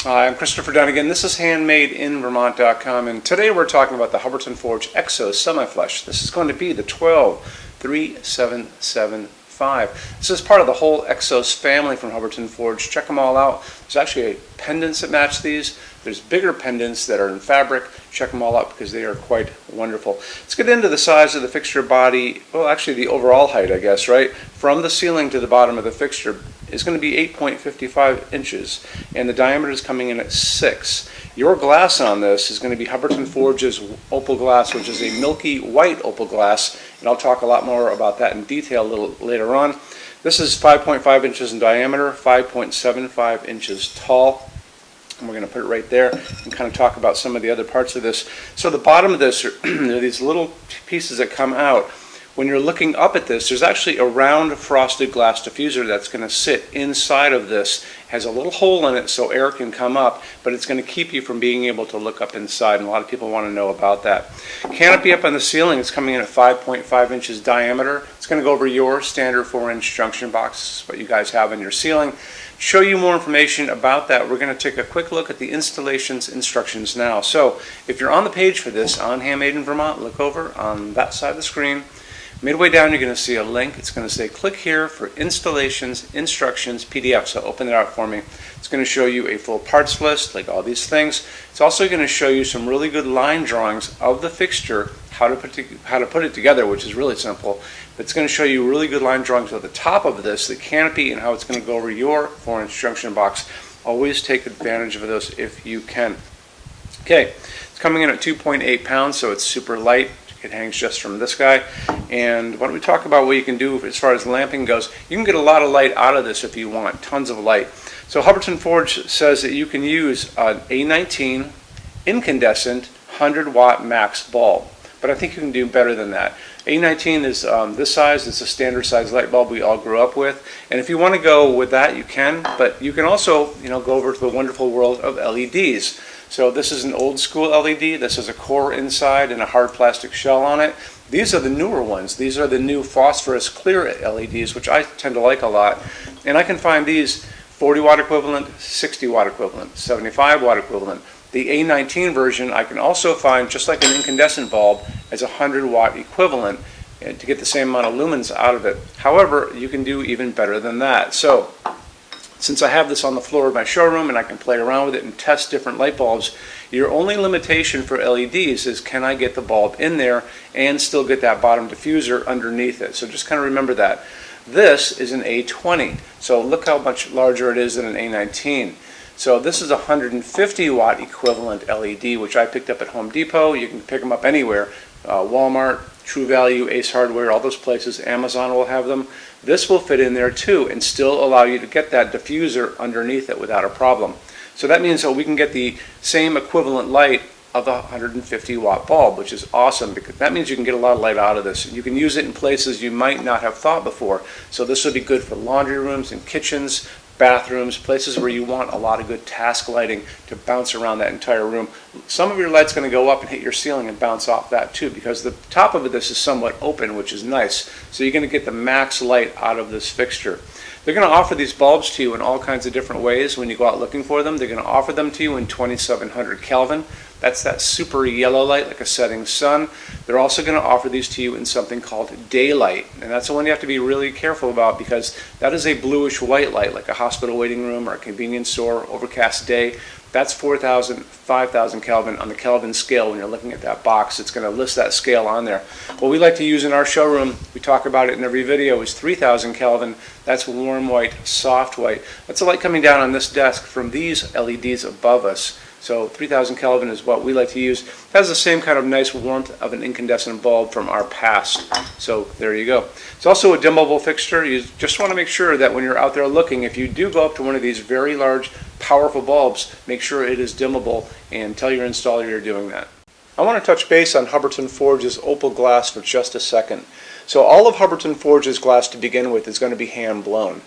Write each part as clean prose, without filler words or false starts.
Hi, I'm Christopher Dunnigan. This is HandmadeInVermont.com, and today we're talking about the Hubbardton Forge Exos Semi-Flush. This is going to be the 123775. This is part of the whole Exos family from Hubbardton Forge. Check them all out. There's actually pendants that match these. There's bigger pendants that are in fabric. Check them all out because they are quite wonderful. Let's get into the size of the fixture body. Well, actually the overall height, I guess, right? From the ceiling to the bottom of the fixture is going to be 8.55 inches, and the diameter is coming in at 6. Your glass on this is going to be Hubbardton Forge's opal glass, which is a milky white opal glass, and I'll talk a lot more about that in detail a little later on. This is 5.5 inches in diameter, 5.75 inches tall. And we're going to put it right there and kind of talk about some of the other parts of this. So the bottom of this are these little pieces that come out. When you're looking up at this, there's actually a round frosted glass diffuser that's going to sit inside of this. It has a little hole in it so air can come up, but it's going to keep you from being able to look up inside, and a lot of people want to know about that. Canopy up on the ceiling is coming in at 5.5 inches diameter. It's going to go over your standard 4-inch junction box, what you guys have in your ceiling. Show you more information about that, we're going to take a quick look at the installations instructions now. So if you're on the page for this on Handmade in Vermont, look over on that side of the screen. Midway down you're going to see a link. It's going to say click here for installations instructions PDF. So open it out for me. It's going to show you a full parts list, like all these things. It's also going to show you some really good line drawings of the fixture, how to put it together, which is really simple. But it's going to show you really good line drawings at the top of this, the canopy, and how it's going to go over your 4-inch junction box. Always take advantage of those if you can. Okay, it's coming in at 2.8 pounds, so it's super light. It hangs just from this guy. And why don't we talk about what you can do as far as lamping goes. You can get a lot of light out of this if you want, tons of light. So Hubbardton Forge says that you can use an A19 incandescent 100-watt max bulb. But I think you can do better than that. A19 is this size. It's a standard size light bulb we all grew up with. And if you want to go with that, you can. But you can also, go over to the wonderful world of LEDs. So this is an old school LED. This has a core inside and a hard plastic shell on it. These are the newer ones. These are the new phosphorus clear LEDs, which I tend to like a lot. And I can find these 40 watt equivalent, 60 watt equivalent, 75 watt equivalent. The A19 version I can also find, just like an incandescent bulb, as a 100 watt equivalent to get the same amount of lumens out of it. However, you can do even better than that. So since I have this on the floor of my showroom and I can play around with it and test different light bulbs, your only limitation for LEDs is, can I get the bulb in there and still get that bottom diffuser underneath it? So just kind of remember that. This is an A20, so look how much larger it is than an A19. So this is a 150 watt equivalent LED, which I picked up at Home Depot. You can pick them up anywhere. Walmart, True Value, Ace Hardware, all those places. Amazon will have them. This will fit in there too and still allow you to get that diffuser underneath it without a problem. So that means that we can get the same equivalent light of the 150 watt bulb, which is awesome because that means you can get a lot of light out of this. You can use it in places you might not have thought before. So this would be good for laundry rooms and kitchens, bathrooms, places where you want a lot of good task lighting to bounce around that entire room. Some of your light's going to go up and hit your ceiling and bounce off that too, because the top of this is somewhat open, which is nice. So you're going to get the max light out of this fixture. They're going to offer these bulbs to you in all kinds of different ways when you go out looking for them. They're going to offer them to you in 2700 Kelvin. That's that super yellow light like a setting sun. They're also going to offer these to you in something called daylight. And that's the one you have to be really careful about because that is a bluish white light like a hospital waiting room or a convenience store, overcast day. That's 4,000, 5,000 Kelvin on the Kelvin scale. When you're looking at that box, it's going to list that scale on there. What we like to use in our showroom, we talk about it in every video, is 3,000 Kelvin. That's warm white, soft white. That's the light coming down on this desk from these LEDs above us. So 3,000 Kelvin is what we like to use. It has the same kind of nice warmth of an incandescent bulb from our past. So there you go. It's also a dimmable fixture. You just want to make sure that when you're out there looking, if you do go up to one of these very large, powerful bulbs, make sure it is dimmable and tell your installer you're doing that. I want to touch base on Hubbardton Forge's opal glass for just a second. So all of Hubbardton Forge's glass to begin with is going to be hand blown.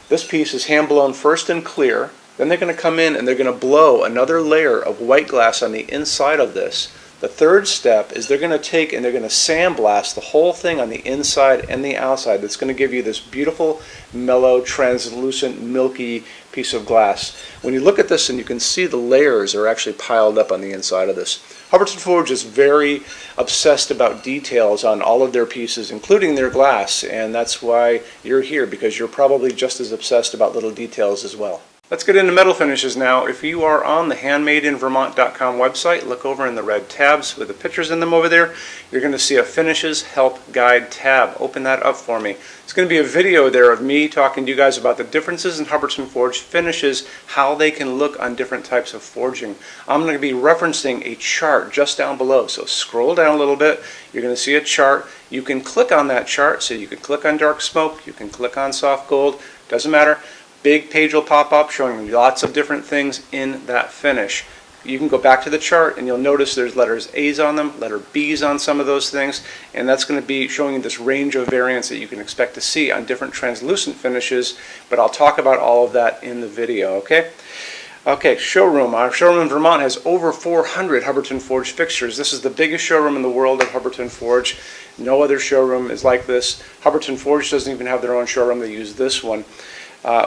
This piece is hand blown first in clear. Then they're going to come in and they're going to blow another layer of white glass on the inside of this. The third step is they're going to take and they're going to sandblast the whole thing on the inside and the outside. That's going to give you this beautiful, mellow, translucent, milky piece of glass. When you look at this and you can see the layers are actually piled up on the inside of this. Hubbardton Forge is very obsessed about details on all of their pieces, including their glass, and that's why you're here, because you're probably just as obsessed about little details as well. Let's get into metal finishes now. If you are on the HandmadeInVermont.com website, look over in the red tabs with the pictures in them over there. You're going to see a Finishes Help Guide tab. Open that up for me. It's going to be a video there of me talking to you guys about the differences in Hubbardton Forge finishes, how they can look on different types of forging. I'm going to be referencing a chart just down below, so scroll down a little bit. You're going to see a chart. You can click on that chart, so you can click on dark smoke, you can click on soft gold, doesn't matter. Big page will pop up showing you lots of different things in that finish. You can go back to the chart and you'll notice there's letters A's on them, letter B's on some of those things, and that's going to be showing you this range of variants that you can expect to see on different translucent finishes, but I'll talk about all of that in the video, okay? Okay, showroom. Our showroom in Vermont has over 400 Hubbardton Forge fixtures. This is the biggest showroom in the world of Hubbardton Forge. No other showroom is like this. Hubbardton Forge doesn't even have their own showroom. They use this one.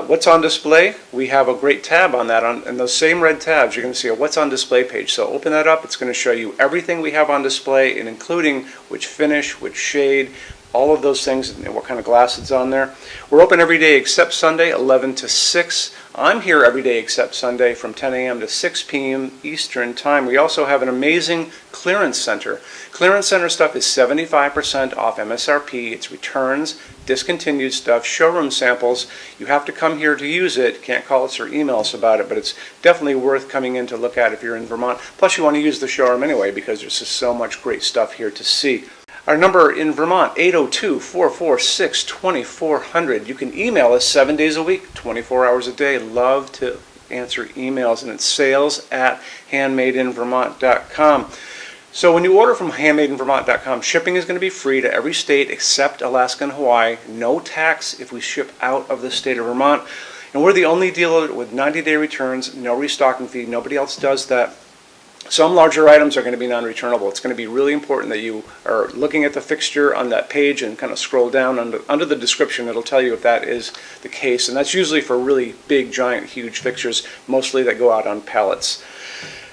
What's on display? We have a great tab on that. And those same red tabs, you're going to see a what's on display page. So open that up. It's going to show you everything we have on display, and including which finish, which shade, all of those things, and what kind of glass it's on there. We're open every day except Sunday, 11 to 6. I'm here every day except Sunday from 10 a.m. to 6 p.m. Eastern Time. We also have an amazing clearance center. Clearance center stuff is 75% off MSRP. It's returns, discontinued stuff, showroom samples. You have to come here to use it. Can't call us or email us about it, but it's definitely worth coming in to look at if you're in Vermont. Plus you want to use the showroom anyway, because there's just so much great stuff here to see. Our number in Vermont, 802-446-2400. You can email us 7 days a week, 24 hours a day. Love to answer emails, and it's sales@HandmadeInVermont.com. So when you order from HandmadeInVermont.com, shipping is going to be free to every state except Alaska and Hawaii. No tax if we ship out of the state of Vermont. And we're the only dealer with 90-day returns, no restocking fee. Nobody else does that. Some larger items are going to be non-returnable. It's going to be really important that you are looking at the fixture on that page and kind of scroll down under the description. It'll tell you if that is the case. And that's usually for really big, giant, huge fixtures, mostly that go out on pallets.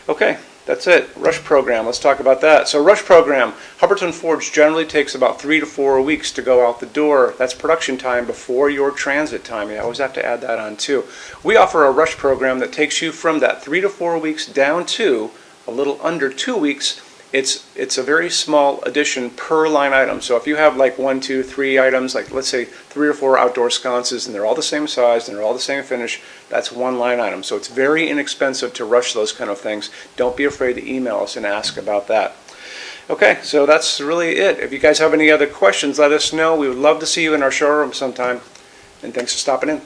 Okay, that's it. Rush program. Let's talk about that. So rush program, Hubbardton Forge generally takes about 3 to 4 weeks to go out the door. That's production time before your transit time. You always have to add that on too. We offer a rush program that takes you from that 3 to 4 weeks down to a little under 2 weeks. It's a very small addition per line item. So if you have like 1, 2, 3 items, like let's say 3 or 4 outdoor sconces, and they're all the same size and they're all the same finish, that's one line item. So it's very inexpensive to rush those kind of things. Don't be afraid to email us and ask about that. Okay, so that's really it. If you guys have any other questions, let us know. We would love to see you in our showroom sometime. And thanks for stopping in.